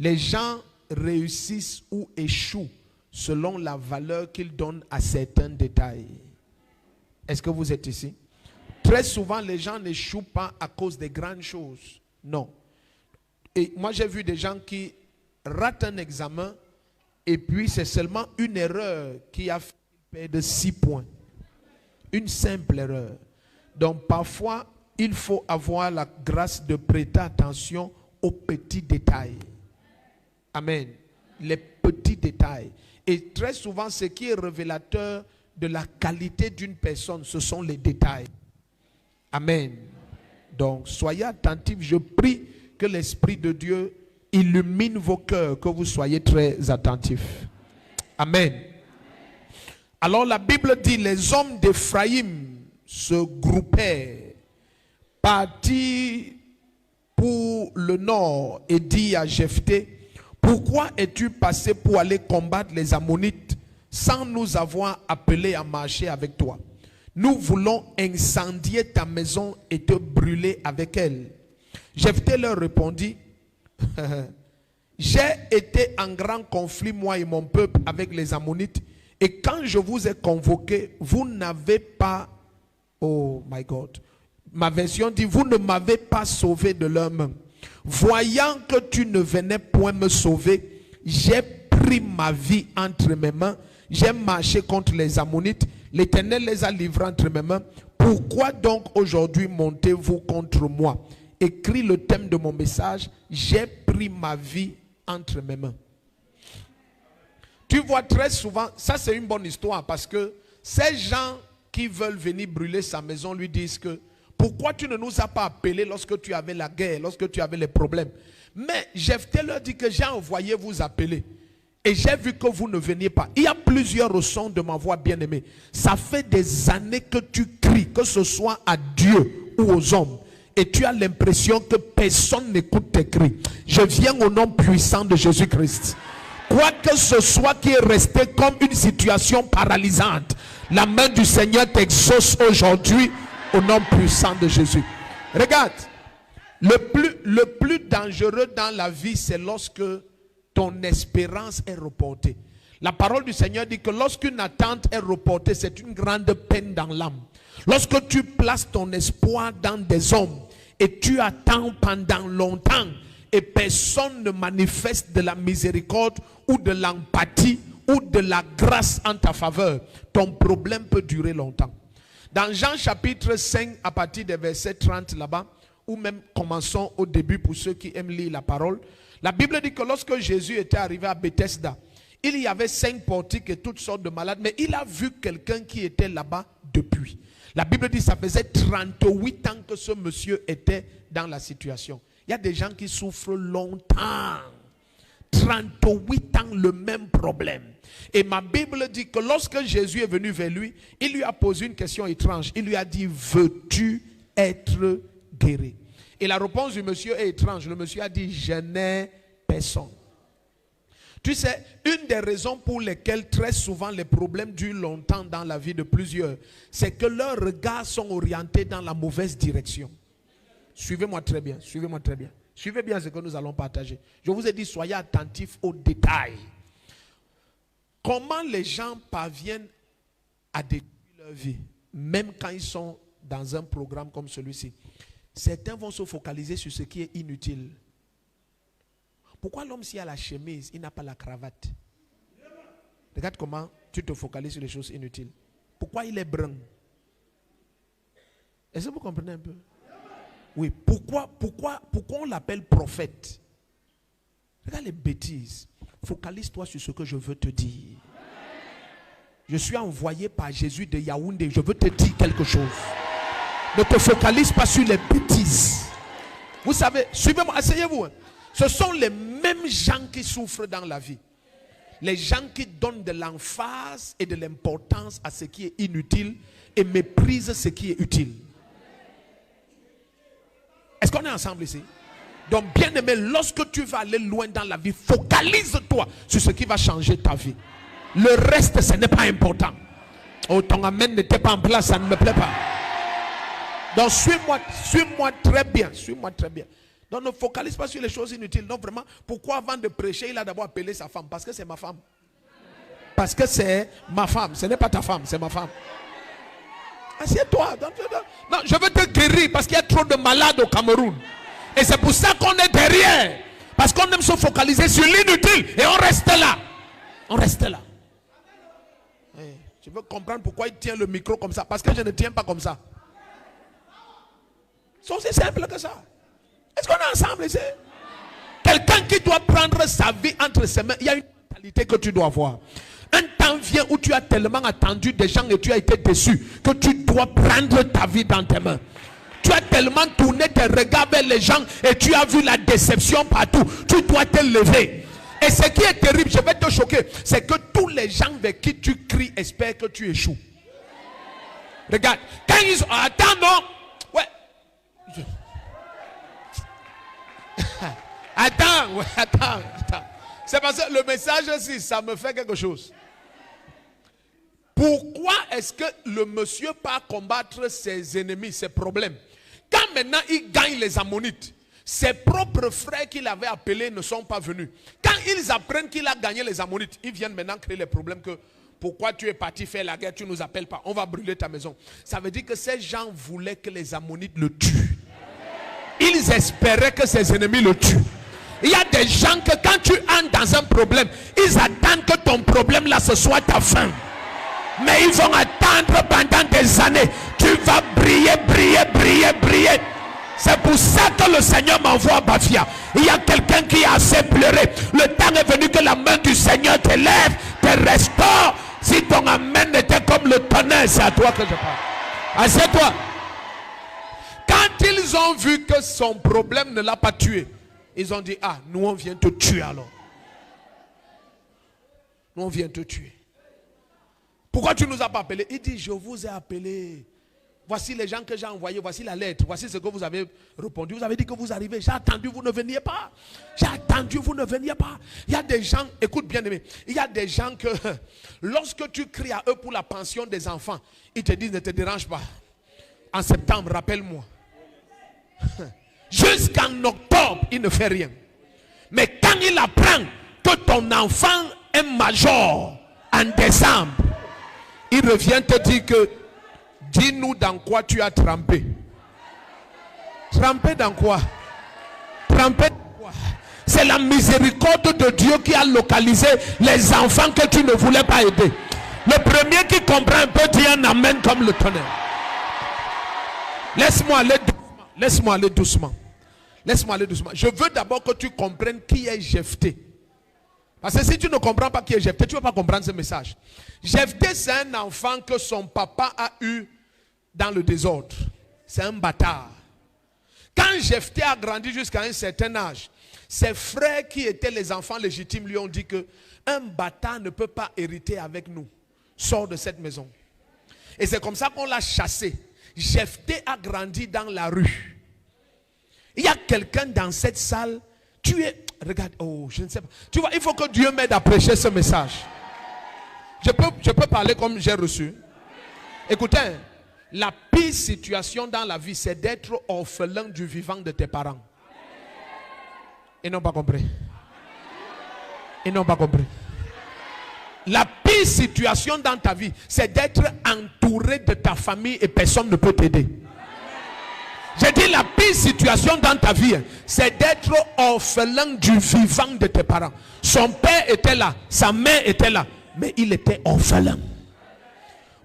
Les gens réussissent ou échouent selon la valeur qu'ils donnent à certains détails. Est-ce que vous êtes ici? Très souvent, les gens n'échouent pas à cause des grandes choses. Non. Et moi, j'ai vu des gens qui ratent un examen et puis c'est seulement une erreur qui a fait perdre 6 points. Une simple erreur. Donc, parfois, il faut avoir la grâce de prêter attention aux petits détails. Amen. Les petits détails. Et très souvent, ce qui est révélateur de la qualité d'une personne, ce sont les détails. Amen. Donc, soyez attentifs. Je prie que l'Esprit de Dieu illumine vos cœurs, que vous soyez très attentifs. Amen. Alors, la Bible dit, les hommes d'Éphraïm se groupèrent, partirent pour le nord et dit à Jephthé, pourquoi es-tu passé pour aller combattre les Ammonites sans nous avoir appelés à marcher avec toi? Nous voulons incendier ta maison et te brûler avec elle. Jephthé leur répondit, j'ai été en grand conflit, moi et mon peuple, avec les Ammonites, et quand je vous ai convoqué, vous n'avez pas, oh my God, ma version dit, vous ne m'avez pas sauvé de leurs mains. Voyant que tu ne venais point me sauver, j'ai pris ma vie entre mes mains, j'ai marché contre les Ammonites, l'Éternel les a livrés entre mes mains. Pourquoi donc aujourd'hui montez-vous contre moi? Écris le thème de mon message, j'ai pris ma vie entre mes mains. Tu vois très souvent, ça c'est une bonne histoire parce que ces gens qui veulent venir brûler sa maison lui disent que pourquoi tu ne nous as pas appelés lorsque tu avais la guerre, lorsque tu avais les problèmes? Mais Jephthé leur dit que j'ai envoyé vous appeler. Et j'ai vu que vous ne veniez pas. Il y a plusieurs sons de ma voix bien-aimée. Ça fait des années que tu cries, que ce soit à Dieu ou aux hommes. Et tu as l'impression que personne n'écoute tes cris. Je viens au nom puissant de Jésus-Christ. Quoi que ce soit qui est resté comme une situation paralysante, la main du Seigneur t'exauce aujourd'hui au nom puissant de Jésus. Regarde, le plus dangereux dans la vie, c'est lorsque ton espérance est reportée. La parole du Seigneur dit que lorsqu'une attente est reportée, c'est une grande peine dans l'âme. Lorsque tu places ton espoir dans des hommes et tu attends pendant longtemps et personne ne manifeste de la miséricorde ou de l'empathie ou de la grâce en ta faveur, ton problème peut durer longtemps. Dans Jean chapitre 5, à partir des versets 30 là-bas, ou même commençons au début pour ceux qui aiment lire la parole, la Bible dit que lorsque Jésus était arrivé à Bethesda, il y avait 5 portiques et toutes sortes de malades, mais il a vu quelqu'un qui était là-bas depuis. La Bible dit que ça faisait 38 ans que ce monsieur était dans la situation. Il y a des gens qui souffrent longtemps. 38 ans, le même problème. Et ma Bible dit que lorsque Jésus est venu vers lui, il lui a posé une question étrange. Il lui a dit, veux-tu être guéri? Et la réponse du monsieur est étrange. Le monsieur a dit, je n'ai personne. Tu sais, une des raisons pour lesquelles très souvent les problèmes durent longtemps dans la vie de plusieurs, c'est que leurs regards sont orientés dans la mauvaise direction. Suivez-moi très bien, suivez-moi très bien. Suivez bien ce que nous allons partager. Je vous ai dit, soyez attentifs aux détails. Comment les gens parviennent à détruire leur vie, même quand ils sont dans un programme comme celui-ci? Certains vont se focaliser sur ce qui est inutile. Pourquoi l'homme, s'il a la chemise, il n'a pas la cravate? Regarde comment tu te focalises sur les choses inutiles. Pourquoi il est brun? Est-ce que vous comprenez un peu? Oui, pourquoi on l'appelle prophète? Regarde les bêtises. Focalise-toi sur ce que je veux te dire. Je suis envoyé par Jésus de Yaoundé. Je veux te dire quelque chose. Ne te focalise pas sur les bêtises. Vous savez, suivez-moi, asseyez-vous. Ce sont les mêmes gens qui souffrent dans la vie. Les gens qui donnent de l'emphase et de l'importance à ce qui est inutile et méprisent ce qui est utile. Est-ce qu'on est ensemble ici? Donc, bien aimé, lorsque tu vas aller loin dans la vie, focalise-toi sur ce qui va changer ta vie. Le reste, ce n'est pas important. Oh, ton amen n'était pas en place, ça ne me plaît pas. Donc, suis-moi très bien, suis-moi très bien. Donc ne focalise pas sur les choses inutiles. Non, vraiment, pourquoi avant de prêcher, il a d'abord appelé sa femme? Parce que c'est ma femme. Parce que c'est ma femme. Ce n'est pas ta femme, c'est ma femme. Assieds-toi. Non, je veux te guérir parce qu'il y a trop de malades au Cameroun. Et c'est pour ça qu'on est derrière. Parce qu'on aime se focaliser sur l'inutile. Et on reste là. On reste là. Je veux comprendre pourquoi il tient le micro comme ça. Parce que je ne tiens pas comme ça. C'est aussi simple que ça. Est-ce qu'on est ensemble ici? Quelqu'un qui doit prendre sa vie entre ses mains. Il y a une mentalité que tu dois avoir. Un temps vient où tu as tellement attendu des gens et tu as été déçu que tu dois prendre ta vie dans tes mains. Tu as tellement tourné tes regards vers les gens et tu as vu la déception partout. Tu dois te lever. Et ce qui est terrible, je vais te choquer, c'est que tous les gens vers qui tu cries espèrent que tu échoues. Regarde, quand ils sont... Attends, non. Ouais. Attends. C'est parce que le message aussi, ça me fait quelque chose. Pourquoi est-ce que le monsieur part combattre ses ennemis, ses problèmes? Quand maintenant il gagne les Ammonites, ses propres frères qu'il avait appelés ne sont pas venus. Quand ils apprennent qu'il a gagné les Ammonites, ils viennent maintenant créer les problèmes que pourquoi tu es parti faire la guerre, tu ne nous appelles pas, on va brûler ta maison. Ça veut dire que ces gens voulaient que les Ammonites le tuent. Ils espéraient que ses ennemis le tuent. Il y a des gens que quand tu entres dans un problème, ils attendent que ton problème là ce soit ta fin. Mais ils vont attendre pendant des années. Tu vas briller. C'est pour ça que le Seigneur m'envoie à Bafia. Il y a quelqu'un qui a assez pleuré. Le temps est venu que la main du Seigneur te lève, te restaure. Si ton amen était comme le tonnerre, c'est à toi que je parle. Assieds-toi. Quand ils ont vu que son problème ne l'a pas tué, ils ont dit, ah, nous on vient te tuer alors. Nous on vient te tuer. Pourquoi tu ne nous as pas appelés? Il dit, je vous ai appelés. Voici les gens que j'ai envoyés, voici la lettre, voici ce que vous avez répondu. Vous avez dit que vous arrivez, j'ai attendu, vous ne veniez pas. J'ai attendu, vous ne veniez pas. Il y a des gens, écoute bien aimé, il y a des gens que lorsque tu cries à eux pour la pension des enfants, ils te disent ne te dérange pas. En septembre, rappelle-moi. Jusqu'en octobre, il ne fait rien. Mais quand il apprend que ton enfant est major en décembre, il revient te dire que dis-nous dans quoi tu as trempé. Trempé dans quoi? Trempé dans quoi? C'est la miséricorde de Dieu qui a localisé les enfants que tu ne voulais pas aider. Le premier qui comprend un peu dit un amen comme le tonnerre. Laisse-moi aller doucement. Laisse-moi aller doucement. Laisse-moi aller doucement. Je veux d'abord que tu comprennes qui est Jephthé. Parce que si tu ne comprends pas qui est Jephthé, tu ne vas pas comprendre ce message. Jephthé, c'est un enfant que son papa a eu dans le désordre. C'est un bâtard. Quand Jephthé a grandi jusqu'à un certain âge, ses frères qui étaient les enfants légitimes lui ont dit que un bâtard ne peut pas hériter avec nous. Sors de cette maison. Et c'est comme ça qu'on l'a chassé. Jephthé a grandi dans la rue. Il y a quelqu'un dans cette salle, tu es... Regarde, oh, je ne sais pas. Tu vois, il faut que Dieu m'aide à prêcher ce message. Je peux parler comme j'ai reçu. Écoutez, la pire situation dans la vie, c'est d'être orphelin du vivant de tes parents. Ils n'ont pas compris. Ils n'ont pas compris. La pire situation dans ta vie, c'est d'être entouré de ta famille et personne ne peut t'aider. J'ai dit la pire situation dans ta vie, c'est d'être orphelin du vivant de tes parents. Son père était là, sa mère était là, mais il était orphelin.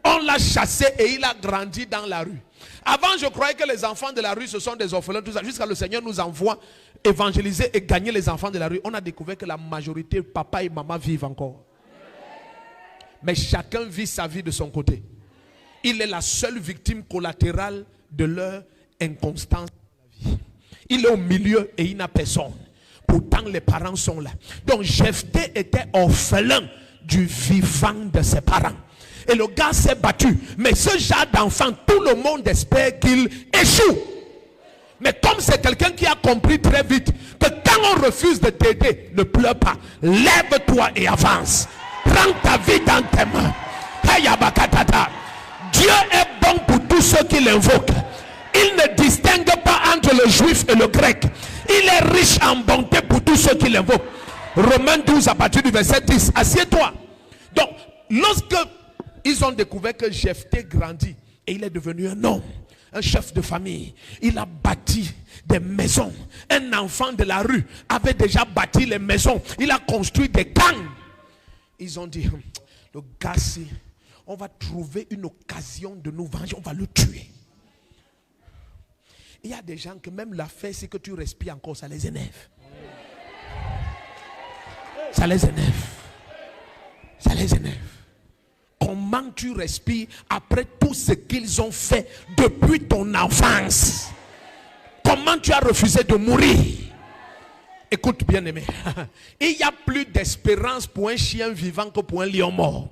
On l'a chassé et il a grandi dans la rue. Avant, je croyais que les enfants de la rue, ce sont des orphelins, tout ça. Jusqu'à le Seigneur nous envoie évangéliser et gagner les enfants de la rue. On a découvert que la majorité, papa et maman vivent encore. Mais chacun vit sa vie de son côté. Il est la seule victime collatérale de leur inconstance dans la vie. Il est au milieu et il n'a personne. Pourtant les parents sont là. Donc Jephthé était orphelin du vivant de ses parents. Et le gars s'est battu. Mais ce genre d'enfant, tout le monde espère qu'il échoue. Mais comme c'est quelqu'un qui a compris très vite que quand on refuse de t'aider, ne pleure pas. Lève-toi et avance. Prends ta vie dans tes mains. Dieu est bon pour tous ceux qui l'invoquent. Il ne distingue pas entre entre le juif et le grec. Il est riche en bonté pour tous ceux qui l'invoquent. Romains 12 à partir du verset 10. Assieds-toi. Donc, lorsque ils ont découvert que Jephthé grandit et il est devenu un homme, un chef de famille, il a bâti des maisons. Un enfant de la rue avait déjà bâti les maisons. Il a construit des camps. Ils ont dit, le gars-ci, on va trouver une occasion de nous venger, on va le tuer. Il y a des gens que même l'affaire, c'est que tu respires encore, ça les énerve. Ça les énerve. Ça les énerve. Comment tu respires après tout ce qu'ils ont fait depuis ton enfance? Comment tu as refusé de mourir? Écoute bien aimé, il n'y a plus d'espérance pour un chien vivant que pour un lion mort.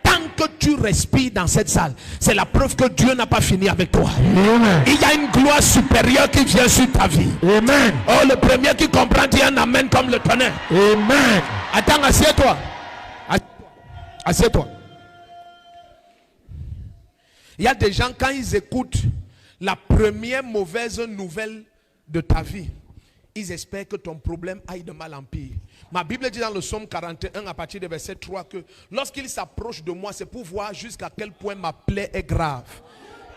Tant que tu respires dans cette salle, c'est la preuve que Dieu n'a pas fini avec toi. Amen. Il y a une gloire supérieure qui vient sur ta vie. Amen. Oh, le premier qui comprend dit un amen comme le tonnerre. Amen. Attends, assieds-toi. Assieds-toi. Il y a des gens, quand ils écoutent la première mauvaise nouvelle de ta vie, ils espèrent que ton problème aille de mal en pire. Ma Bible dit dans le psaume 41 à partir du verset 3 que lorsqu'il s'approche de moi, c'est pour voir jusqu'à quel point ma plaie est grave,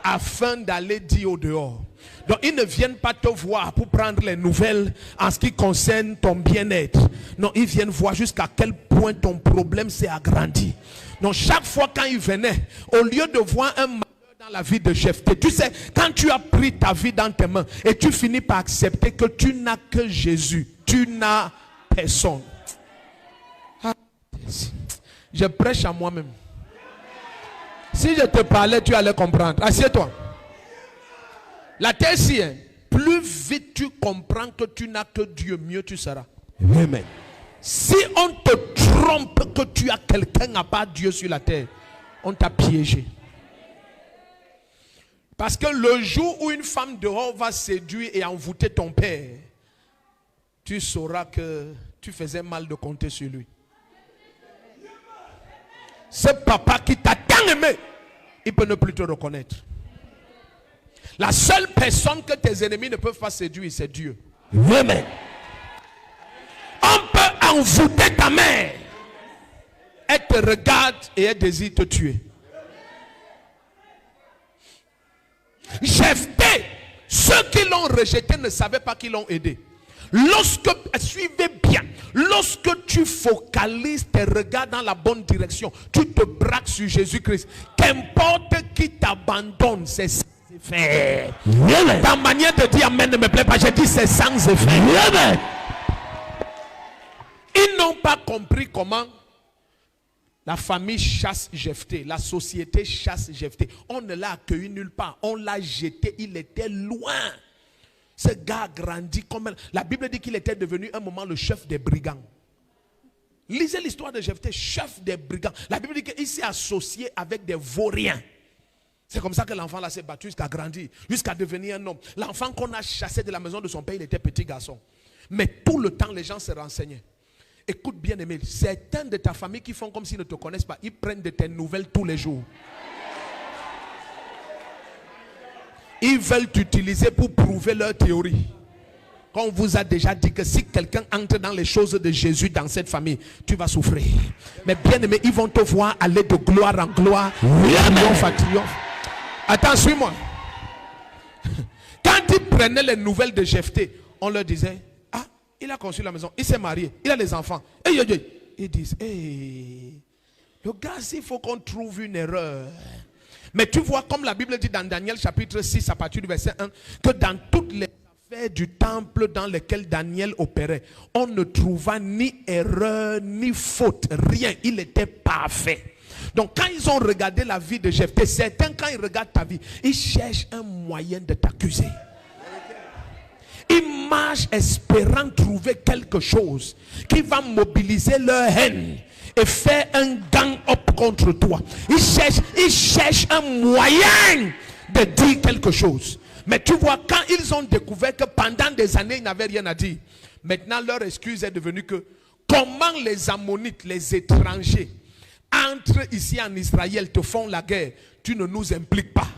afin d'aller dire au dehors. Donc ils ne viennent pas te voir pour prendre les nouvelles en ce qui concerne ton bien-être. Non, ils viennent voir jusqu'à quel point ton problème s'est agrandi. Donc chaque fois quand ils venaient, au lieu de voir un malheur dans la vie de Jephthé, tu sais, quand tu as pris ta vie dans tes mains et tu finis par accepter que tu n'as que Jésus, tu n'as personne. Je prêche à moi-même. Si je te parlais, tu allais comprendre. Assieds-toi. La terre, si, plus vite tu comprends que tu n'as que Dieu, mieux tu seras. Amen. Si on te trompe que tu as quelqu'un à part Dieu sur la terre, on t'a piégé. Parce que le jour où une femme dehors va séduire et envoûter ton père, tu sauras que tu faisais mal de compter sur lui. Ce papa qui t'a tant aimé, il peut ne plus te reconnaître. La seule personne que tes ennemis ne peuvent pas séduire, c'est Dieu. Amen. On peut envoûter ta mère. Elle te regarde et elle désire te tuer. Jephthé, ceux qui l'ont rejeté ne savaient pas qu'ils l'ont aidé. Suivez bien, lorsque tu focalises tes regards dans la bonne direction, tu te braques sur Jésus-Christ. Qu'importe qui t'abandonne, c'est sans effet. Ta manière de dire amen ne me plaît pas, j'ai dit c'est sans effet. Ils n'ont pas compris comment la famille chasse Jephthé, la société chasse Jephthé. On ne l'a accueilli nulle part, on l'a jeté, il était loin. Ce gars a grandi comme la Bible dit qu'il était devenu un moment le chef des brigands. Lisez l'histoire de Jephthé, chef des brigands. La Bible dit qu'il s'est associé avec des vauriens. C'est comme ça que l'enfant là s'est battu jusqu'à grandir, jusqu'à devenir un homme. L'enfant qu'on a chassé de la maison de son père, il était petit garçon. Mais tout le temps, les gens se renseignaient. Écoute bien aimé, certains de ta famille qui font comme s'ils ne te connaissent pas, ils prennent de tes nouvelles tous les jours. Ils veulent t'utiliser pour prouver leur théorie. Quand on vous a déjà dit que si quelqu'un entre dans les choses de Jésus dans cette famille, tu vas souffrir. Mais bien aimé, ils vont te voir aller de gloire en gloire, triomphe à triomphe. Attends, suis-moi. Quand ils prenaient les nouvelles de Jephthé, on leur disait, ah, il a construit la maison, il s'est marié, il a les enfants. Ils disent, le gars, il faut qu'on trouve une erreur. Mais tu vois, comme la Bible dit dans Daniel chapitre 6 à partir du verset 1, que dans toutes les affaires du temple dans lesquelles Daniel opérait, on ne trouva ni erreur, ni faute, rien. Il était parfait. Donc quand ils ont regardé la vie de Jephthé, certains quand ils regardent ta vie, ils cherchent un moyen de t'accuser. Ils marchent espérant trouver quelque chose qui va mobiliser leur haine et faire un gang-up contre toi. Ils cherchent un moyen de dire quelque chose. Mais tu vois, quand ils ont découvert que pendant des années, ils n'avaient rien à dire, maintenant leur excuse est devenue que comment les Ammonites, les étrangers, entrent ici en Israël, te font la guerre, tu ne nous impliques pas.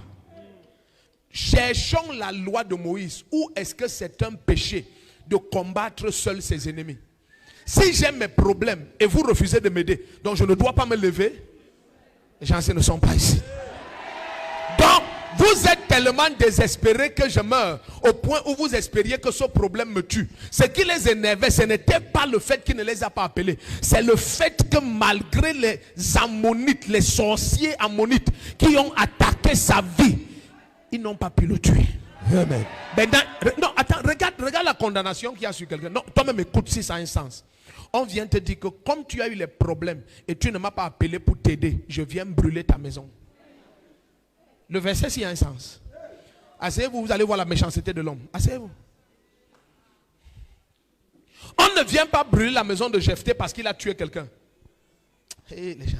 cherchons la loi de Moïse. Ou est-ce que c'est un péché de combattre seul ses ennemis? Si j'ai mes problèmes et vous refusez de m'aider, donc je ne dois pas me lever, les gens ne sont pas ici. Donc, vous êtes tellement désespérés que je meurs, au point où vous espériez que ce problème me tue. Ce qui les énervait, ce n'était pas le fait qu'il ne les a pas appelés. C'est le fait que malgré les ammonites, les sorciers ammonites qui ont attaqué sa vie, ils n'ont pas pu le tuer. Amen. Non, attends, regarde la condamnation qu'il y a sur quelqu'un. Non, toi-même écoute si ça a un sens. On vient te dire que comme tu as eu les problèmes et tu ne m'as pas appelé pour t'aider, je viens brûler ta maison. Le verset, s'il y a un sens. Asseyez-vous, vous allez voir la méchanceté de l'homme. Asseyez-vous. On ne vient pas brûler la maison de Jephthé parce qu'il a tué quelqu'un. Hey, les gens,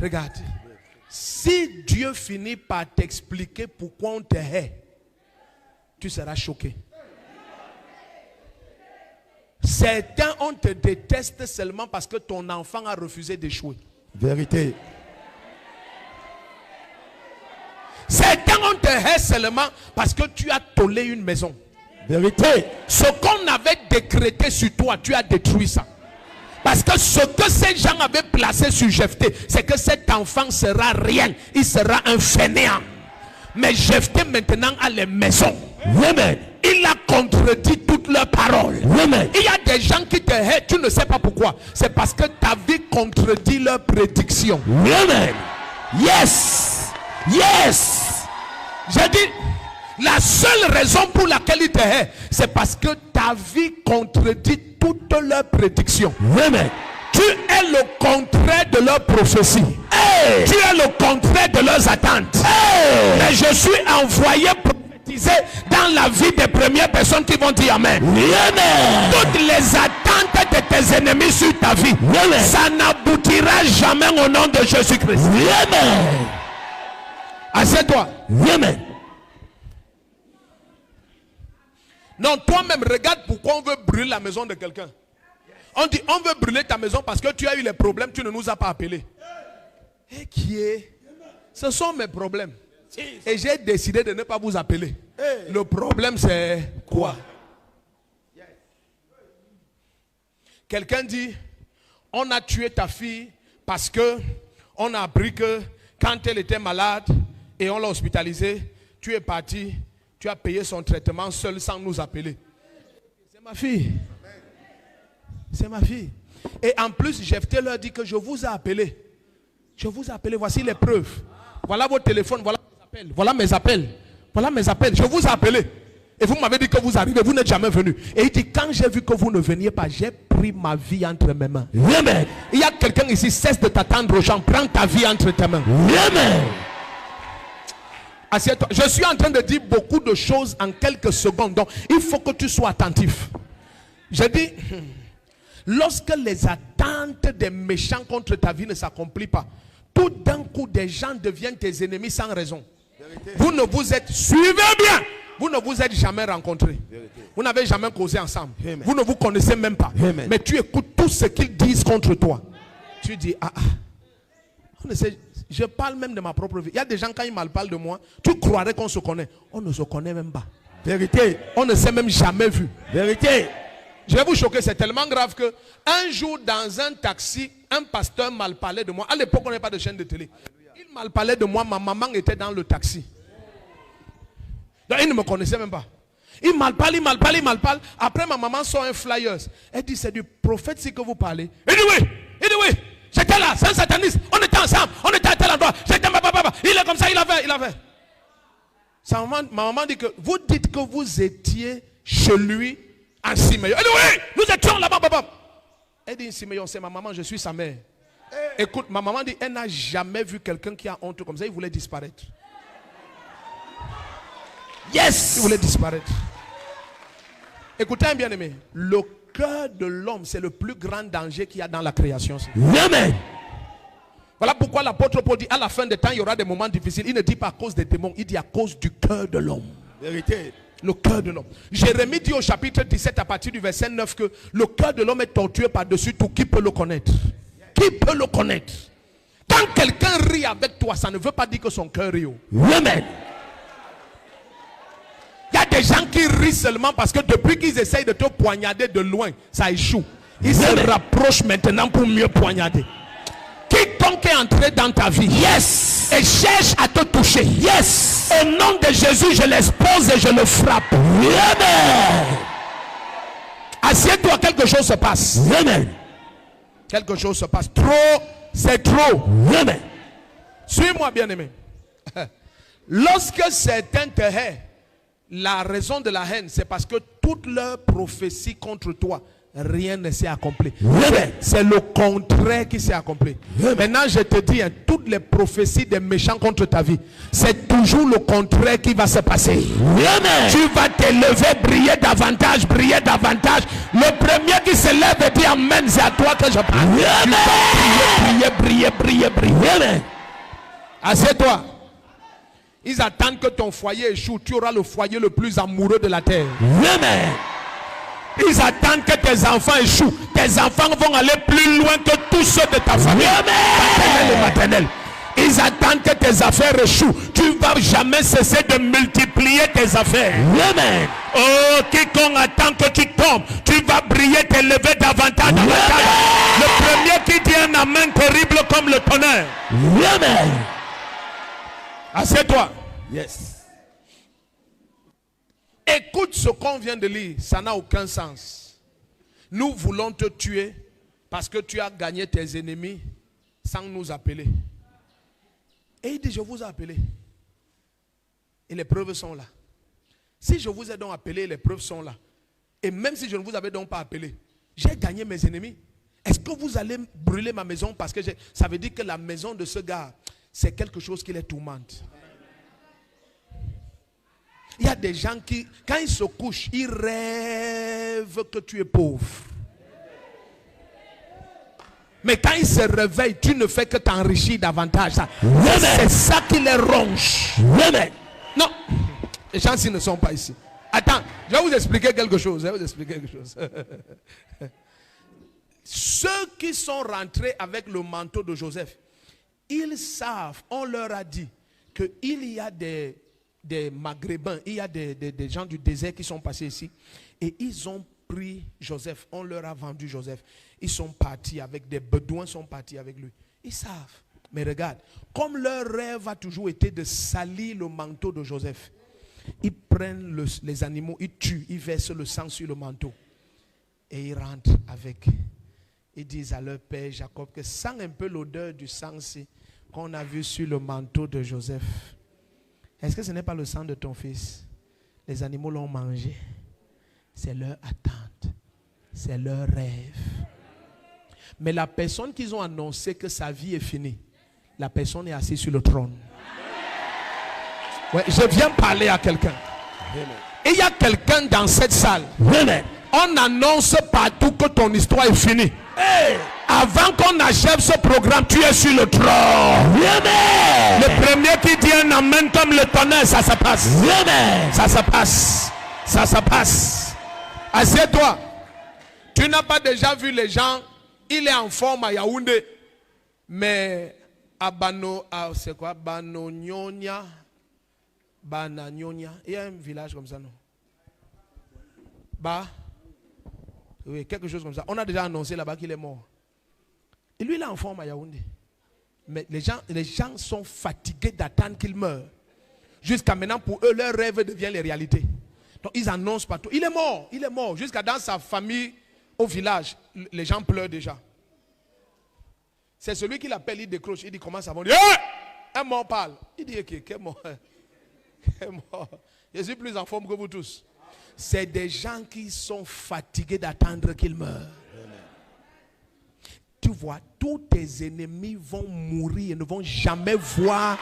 regarde. Si Dieu finit par t'expliquer pourquoi on te hait, tu seras choqué. Certains, on te déteste seulement parce que ton enfant a refusé d'échouer. Vérité. Certains, on te hait seulement parce que tu as tollé une maison. Vérité. Ce qu'on avait décrété sur toi, tu as détruit ça. Parce que ce que ces gens avaient placé sur Jephthé, c'est que cet enfant sera rien. Il sera un fainéant. Mais Jephthé maintenant a les maisons. Amen. Il a contredit toutes leurs paroles. Amen. Il y a des gens qui te haïssent, tu ne sais pas pourquoi. C'est parce que ta vie contredit leurs prédictions. Amen. Yes. Yes. J'ai dit, la seule raison pour laquelle ils te haïssent, c'est parce que ta vie contredit toutes leurs prédictions. Amen. Tu es le contraire de leurs prophéties. Hey. Tu es le contraire de leurs attentes. Hey. Mais je suis envoyé prophétiser dans la vie des premières personnes qui vont dire Amen. Amen. Toutes les attentes de tes ennemis sur ta vie, Amen. Ça n'aboutira jamais au nom de Jésus-Christ. Amen. Assieds-toi. Amen. Non, toi-même, regarde pourquoi on veut brûler la maison de quelqu'un. On dit, on veut brûler ta maison parce que tu as eu les problèmes, tu ne nous as pas appelés. Et qui est? Ce sont mes problèmes. Et j'ai décidé de ne pas vous appeler. Le problème, c'est quoi? Quelqu'un dit, on a tué ta fille parce que on a appris que quand elle était malade et on l'a hospitalisée, tu es parti, tu as payé son traitement seul sans nous appeler. C'est ma fille. C'est ma fille. Et en plus, Jephthé leur dit que je vous ai appelé. Je vous ai appelé, voici les preuves. Voilà vos téléphones, voilà mes appels. Voilà mes appels. Voilà mes appels. Je vous ai appelé. Et vous m'avez dit que vous arrivez, vous n'êtes jamais venu. Et il dit, quand j'ai vu que vous ne veniez pas, j'ai pris ma vie entre mes mains. Amen. Il y a quelqu'un ici, cesse de t'attendre aux gens. Prends ta vie entre tes mains. Amen. Assieds-toi. Je suis en train de dire beaucoup de choses en quelques secondes. Donc, il faut que tu sois attentif. Je dis, lorsque les attentes des méchants contre ta vie ne s'accomplissent pas, tout d'un coup, des gens deviennent tes ennemis sans raison. Vérité. Vous ne vous êtes, suivez bien, vous ne vous êtes jamais rencontrés. Vérité. Vous n'avez jamais causé ensemble. Amen. Vous ne vous connaissez même pas. Amen. Mais tu écoutes tout ce qu'ils disent contre toi. Tu dis, on ne sait, je parle même de ma propre vie. Il y a des gens, quand ils mal parlent de moi, tu croirais qu'on se connaît. On ne se connaît même pas. Vérité. On ne s'est même jamais vu. Vérité. Je vais vous choquer, c'est tellement grave que un jour dans un taxi, un pasteur mal parlait de moi. À l'époque, on n'avait pas de chaîne de télé. Il mal parlait de moi, ma maman était dans le taxi. Donc il ne me connaissait même pas. Il mal parle. Après, ma maman sort un flyer. Elle dit, c'est du prophète si que vous parlez. Il dit oui. J'étais là, c'est un sataniste. On était ensemble, on était à tel endroit. J'étais ma papa. Il est comme ça, il a fait. Ma maman dit que vous dites que vous étiez chez lui en Simeon. Elle dit oui, nous étions là-bas, papa. Elle dit Simeon, c'est ma maman, je suis sa mère. Écoute, ma maman dit, elle n'a jamais vu quelqu'un qui a honte comme ça. Il voulait disparaître. Yes. Il voulait disparaître. Écoutez, bien aimé, le cœur de l'homme, c'est le plus grand danger qu'il y a dans la création. Amen. Voilà pourquoi l'apôtre Paul dit, à la fin des temps, il y aura des moments difficiles. Il ne dit pas à cause des démons, il dit à cause du cœur de l'homme. Vérité. Le cœur de l'homme. Jérémie dit au chapitre 17 à partir du verset 9 que le cœur de l'homme est tortueux par-dessus tout. Qui peut le connaître? Qui peut le connaître? Quand quelqu'un rit avec toi, ça ne veut pas dire que son cœur rit. Amen. des gens qui rient seulement parce que depuis qu'ils essayent de te poignarder de loin, ça échoue. Ils se rapprochent maintenant pour mieux poignarder. Quiconque est entré dans ta vie, Yes. et cherche à te toucher, Yes. au nom de Jésus, je l'expose et je le frappe. Amen. Assieds-toi, quelque chose se passe. Amen. Quelque chose se passe. Trop, c'est trop. Amen. Suis-moi, bien-aimé. Lorsque certains te haïssent, la raison de la haine, c'est parce que toute leur prophétie contre toi, rien ne s'est accompli. Amen. C'est le contraire qui s'est accompli. Amen. Maintenant, je te dis, hein, toutes les prophéties des méchants contre ta vie, c'est toujours le contraire qui va se passer. Amen. Tu vas t'élever, briller davantage, briller davantage. Le premier qui se lève et dit Amen, c'est à toi que je parle. Amen. Tu vas briller, briller, briller, briller. Amen. Assieds-toi. Ils attendent que ton foyer échoue. Tu auras le foyer le plus amoureux de la terre. Amen. Ils attendent que tes enfants échouent. Tes enfants vont aller plus loin que tous ceux de ta famille. Paternelle et maternelle. Ils attendent que tes affaires échouent. Tu ne vas jamais cesser de multiplier tes affaires. Amen. Oh, quiconque attend que tu tombes, tu vas briller, t'élever davantage, davantage. Le premier qui dit un amen terrible comme le tonnerre. Amen. Assieds-toi. Yes. Écoute ce qu'on vient de lire, ça n'a aucun sens. Nous voulons te tuer parce que tu as gagné tes ennemis sans nous appeler. Et il dit, je vous ai appelé. Et les preuves sont là. Si je vous ai donc appelé, les preuves sont là. Et même si je ne vous avais donc pas appelé, j'ai gagné mes ennemis. Est-ce que vous allez brûler ma maison parce que ça veut dire que la maison de ce gars, c'est quelque chose qui les tourmente. Il y a des gens qui, quand ils se couchent, ils rêvent que tu es pauvre. Mais quand ils se réveillent, tu ne fais que t'enrichir davantage. C'est ça qui les ronge. Amen. Non, les gens ne sont pas ici. Attends, je vais vous expliquer quelque chose. Ceux qui sont rentrés avec le manteau de Joseph, ils savent, on leur a dit qu'il y a des Maghrébins, il y a des gens du désert qui sont passés ici et ils ont pris Joseph, on leur a vendu Joseph. Ils sont partis avec des Bédouins, sont partis avec lui. Ils savent. Mais regarde, comme leur rêve a toujours été de salir le manteau de Joseph, ils prennent les animaux, ils tuent, ils versent le sang sur le manteau et ils rentrent avec. Ils disent à leur père Jacob que sent un peu l'odeur du sang qu'on a vu sur le manteau de Joseph. Est-ce que ce n'est pas le sang de ton fils? Les animaux l'ont mangé. C'est leur attente. C'est leur rêve. Mais la personne qu'ils ont annoncé que sa vie est finie, la personne est assise sur le trône. Ouais, je viens parler à quelqu'un. Et il y a quelqu'un dans cette salle. Amen. On annonce partout que ton histoire est finie. Hey, avant qu'on achève ce programme, tu es sur le trône. Amen. Le premier qui dit un amen comme le tonnerre, ça se passe. Amen. Ça se passe. Ça se passe. Assieds-toi. Tu n'as pas déjà vu les gens, il est en forme à Yaoundé, mais à c'est quoi? Banognonia. Banagnonia. Il y a un village comme ça, non? Oui, quelque chose comme ça. On a déjà annoncé là-bas qu'il est mort. Et lui, il est en forme à Yaoundé. Mais les gens sont fatigués d'attendre qu'il meure. Jusqu'à maintenant, pour eux, leur rêve devient les réalités. Donc, ils annoncent partout. Il est mort, il est mort. Jusqu'à dans sa famille, au village, les gens pleurent déjà. C'est celui qui l'appelle, il décroche. Il dit, comment ça va? Il dit, un mort parle. Il dit, ok, quel mort? Quel mort? Je suis plus en forme que vous tous. C'est des gens qui sont fatigués d'attendre qu'il meure. Tu vois, tous tes ennemis vont mourir et ne vont jamais voir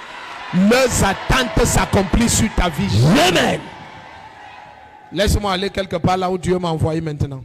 leurs attentes s'accomplir sur ta vie. Amen. Laisse-moi aller quelque part là où Dieu m'a envoyé maintenant.